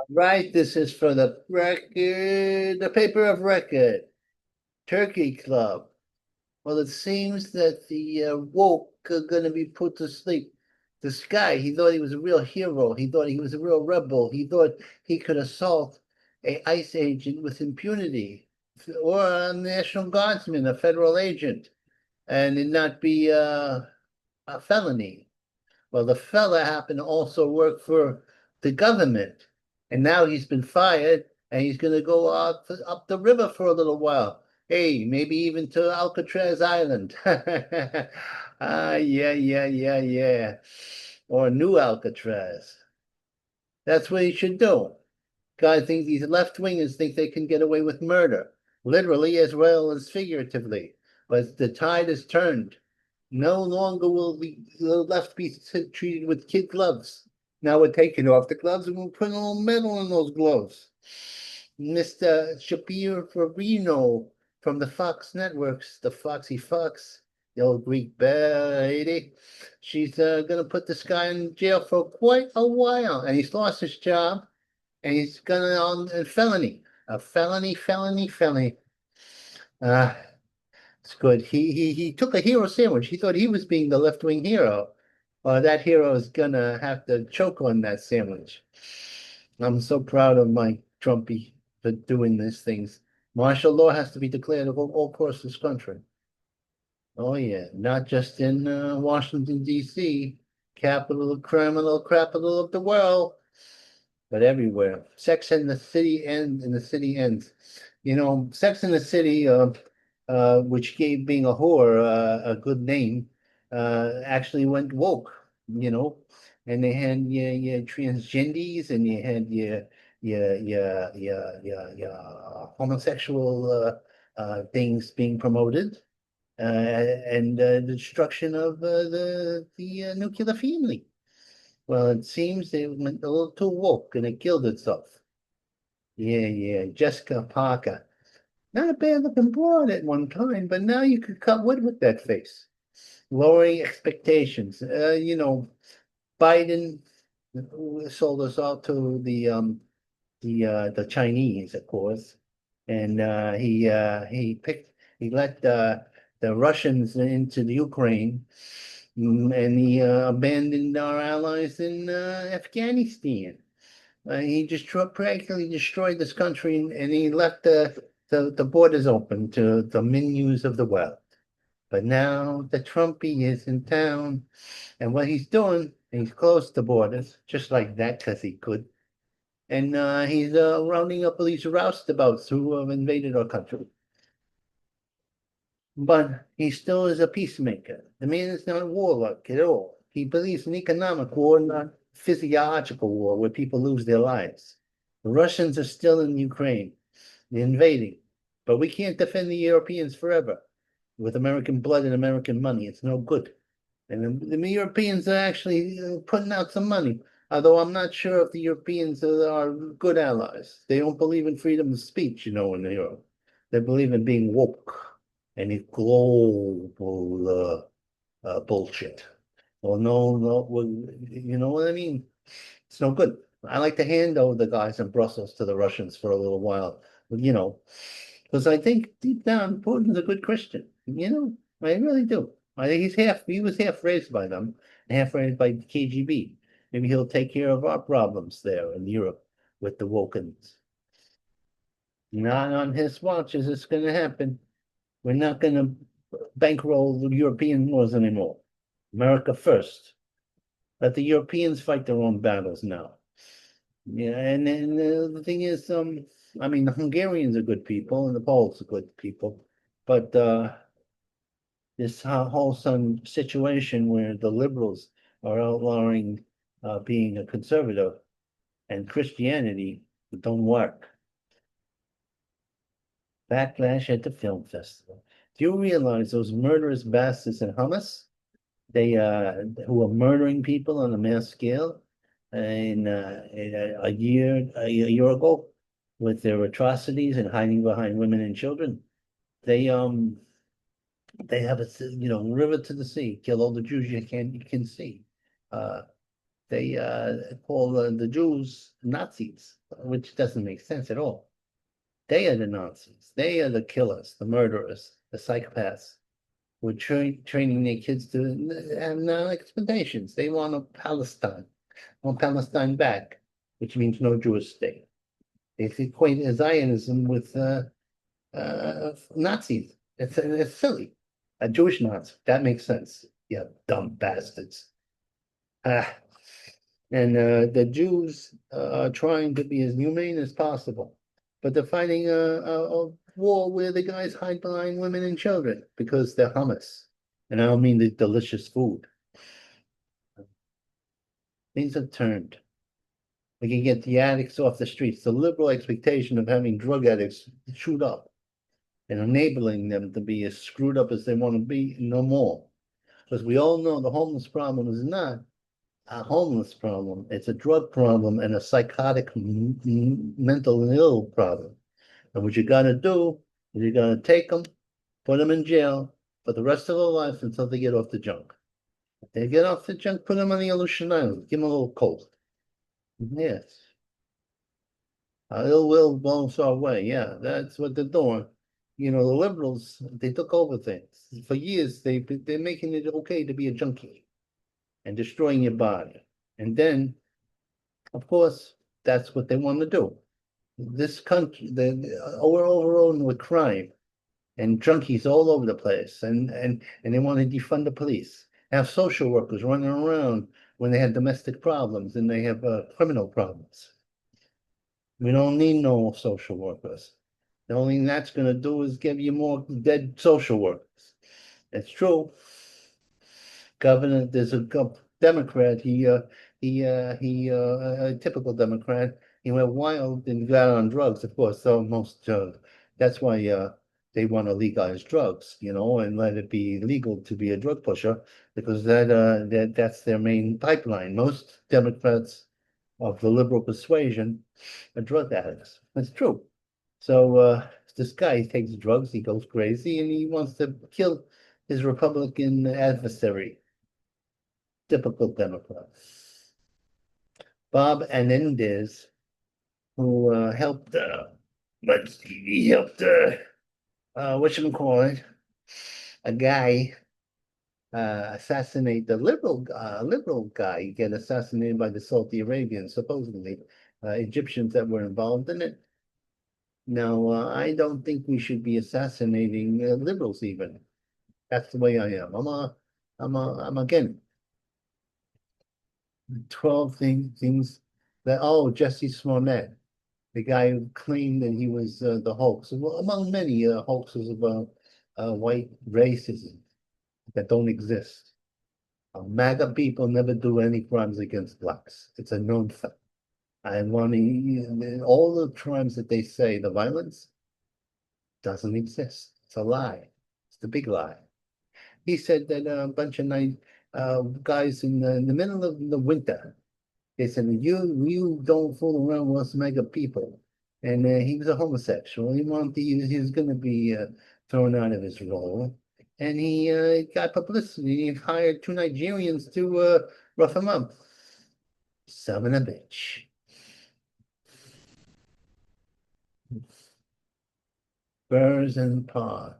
Right, this is for the record, the paper of record, Turkey Club. Well, it seems that the woke are going to be put to sleep. This guy, he thought he was a real hero. He thought he was a real rebel. He thought he could assault a ICE agent with impunity, or a National Guardsman, a federal agent, and it not be a felony. Well, the fella happened to also work for the government, and now he's been fired, and he's going to go up the river for a little while. Hey, maybe even to Alcatraz Island. Yeah. Or New Alcatraz. That's what he should do. Guy thinks these left wingers think they can get away with murder, literally as well as figuratively. But the tide has turned. No longer will the left be treated with kid gloves. Now we're taking off the gloves and we're putting a little metal in those gloves. Mr. Shapir Farino from the Fox Networks, the Foxy Fox, the old Greek lady. She's going to put this guy in jail for quite a while, and he's lost his job, and he's gonna on a felony, felony. Uh, it's good. He took a hero sandwich. He thought he was being the left wing hero. That hero is gonna have to choke on that sandwich. I'm so proud of my Trumpy for doing these things. Martial law has to be declared all across this country. Oh yeah, not just in Washington D.C., capital of criminal capital of the world, but everywhere. Sex in the City ends in the city ends. Sex in the City, which gave being a whore a good name, actually went woke, you know, and they had your transgendies and you had your homosexual things being promoted, and the destruction of the nuclear family. Well, it seems it went a little too woke and it killed itself. Yeah. Jessica Parker. Not a bad looking broad at one time, but now you could cut wood with that face. Lowering expectations. Biden sold us out to the Chinese, of course, and he let the Russians into the Ukraine, and he abandoned our allies in Afghanistan. He just practically destroyed this country, and he left the borders open to the menus of the world. But now the Trumpy is in town, and what he's doing, he's closed the borders just like that because he could. And he's rounding up all these roustabouts who have invaded our country. But he still is a peacemaker. The man is not a warlock at all. He believes in economic war, not physiological war, where people lose their lives. The Russians are still in Ukraine. They're invading. But we can't defend the Europeans forever with American blood and American money. It's no good. And the Europeans are actually putting out some money, although I'm not sure if the Europeans are good allies. They don't believe in freedom of speech, in Europe. They believe in being woke and it's global bullshit. Well, no, well, you know what I mean? It's no good. I like to hand over the guys in Brussels to the Russians for a little while, because I think deep down Putin's a good Christian. I really do. I think he was half raised by them and half raised by the KGB. Maybe he'll take care of our problems there in Europe with the Wokens. Not on his watch is this going to happen. We're not going to bankroll the European wars anymore. America first. Let the Europeans fight their own battles now. Yeah, and then the thing is, I mean, the Hungarians are good people and the Poles are good people, but this whole situation where the liberals are outlawing being a conservative and Christianity don't work. Backlash at the film festival. Do you realize those murderous bastards in Hamas? They who are murdering people on a mass scale in a year ago with their atrocities and hiding behind women and children. They they have a river to the sea, kill all the Jews you can see. Uh, they call the Jews Nazis, which doesn't make sense at all. They are the Nazis. They are the killers, the murderers, the psychopaths who are training their kids to have no expectations. They want Palestine back, which means no Jewish state. They equate Zionism with Nazis. It's silly. A Jewish Nazi. That makes sense. Yeah, dumb bastards. Ah, and the Jews are trying to be as humane as possible, but they're fighting a war where the guys hide behind women and children because they're hummus. And I don't mean the delicious food. Things have turned. We can get the addicts off the streets. The liberal expectation of having drug addicts shoot up and enabling them to be as screwed up as they want to be, no more. Because we all know the homeless problem is not a homeless problem. It's a drug problem and a psychotic mental ill problem. And what you got to do is you got to take them, put them in jail for the rest of their life until they get off the junk. If they get off the junk, put them on the Aleutian Islands, give them a little cold. Yes. Ill will blows our way. Yeah, that's what they're doing. You know, the liberals, they took over things. For years, they're making it okay to be a junkie and destroying your body. And then, of course, that's what they want to do. This country, we're overrun with crime and junkies all over the place, and they want to defund the police. Have social workers running around when they have domestic problems and they have criminal problems. We don't need no social workers. The only thing that's going to do is give you more dead social workers. It's true. Governor, there's a Democrat. A typical Democrat. He went wild and got on drugs, of course. So that's why they want to legalize drugs, and let it be legal to be a drug pusher because that's their main pipeline. Most Democrats of the liberal persuasion are drug addicts. That's true. So this guy takes drugs, he goes crazy, and he wants to kill his Republican adversary. Typical Democrat. Bob Menendez, who helped, he helped, what you call it, a guy assassinate the liberal guy, get assassinated by the Saudi Arabians, supposedly Egyptians that were involved in it. Now, I don't think we should be assassinating liberals even. That's the way I am. I'm again. 12 things that, oh, Jesse Smollett, the guy who claimed that he was the hoax, well, among many hoaxes about white racism that don't exist. MAGA people never do any crimes against blacks. It's a known fact. And all the crimes that they say, the violence doesn't exist. It's a lie. It's the big lie. He said that a bunch of nice guys in the middle of the winter, they said, you don't fool around with us MAGA people. And he was a homosexual. He was going to be thrown out of his role. And he got publicity. He hired two Nigerians to rough him up. Son of a bitch. Birds and paw.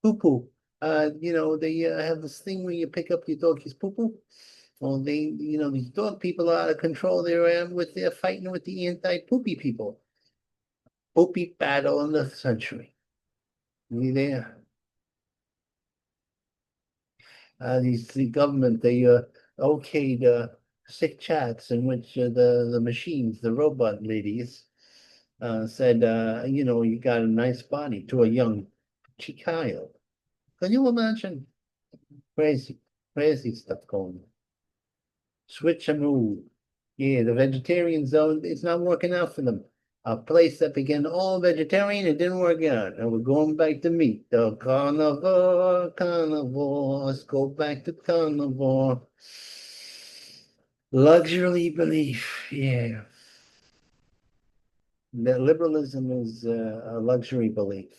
Poo-poo. They have this thing where you pick up your dog's poo-poo. Well, these dog people are out of control. They're fighting with the anti-poopy people. Poopy battle in the century. There. The government, they okayed sick chats in which the machines, the robot ladies, said, you got a nice body to a young child. Can you imagine? Crazy, crazy stuff going on. Switch and move. Yeah, the vegetarian zone, it's not working out for them. A place that began all vegetarian, it didn't work out. And we're going back to meat. The carnivore. Let's go back to carnivore. Luxury belief, yeah. That liberalism is a luxury belief.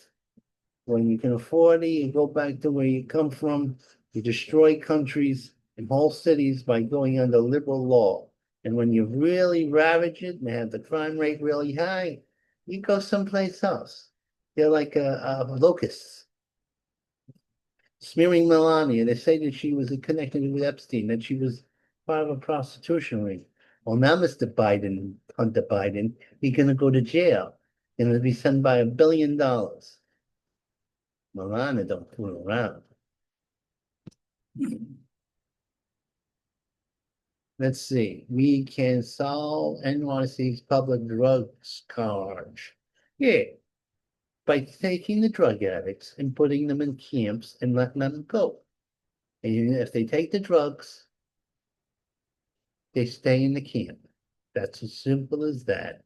When you can afford it, you go back to where you come from. You destroy countries in whole cities by going under liberal law. And when you really ravage it and have the crime rate really high, you go someplace else. They're like locusts. Smearing Melania, they say that she was connected with Epstein, that she was part of a prostitution ring. Well, now Mr. Biden, Hunter Biden, he's gonna go to jail. And it'll be sent by $1 billion. Melania don't fool around. Let's see. We can solve NYC's public drugs charge. Yeah, by taking the drug addicts and putting them in camps and letting them go. And if they take the drugs, they stay in the camp. That's as simple as that.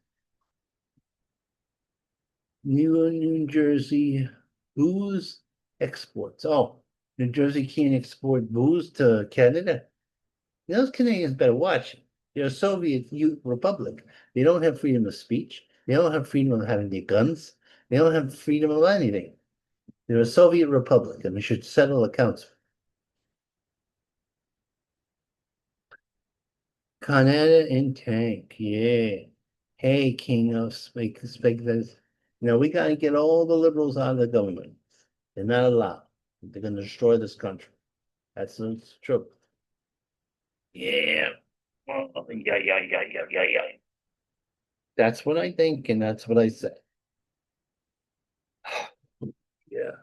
New Jersey booze exports. Oh, New Jersey can't export booze to Canada. Those Canadians better watch it. They're a Soviet republic. They don't have freedom of speech. They don't have freedom of having their guns. They don't have freedom of anything. They're a Soviet republic, and we should settle accounts. Canada in tank, yeah. Hey, King of speakers. We got to get all the liberals out of the government. They're not allowed. They're going to destroy this country. That's the truth. Yeah. Oh, yeah, yeah, yeah, yeah, yeah, yeah. That's what I think, and that's what I say. Yeah.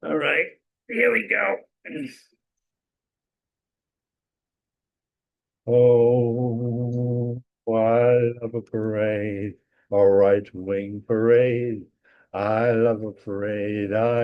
All right. Here we go. Oh, I love a parade, a right wing parade. I love a parade. I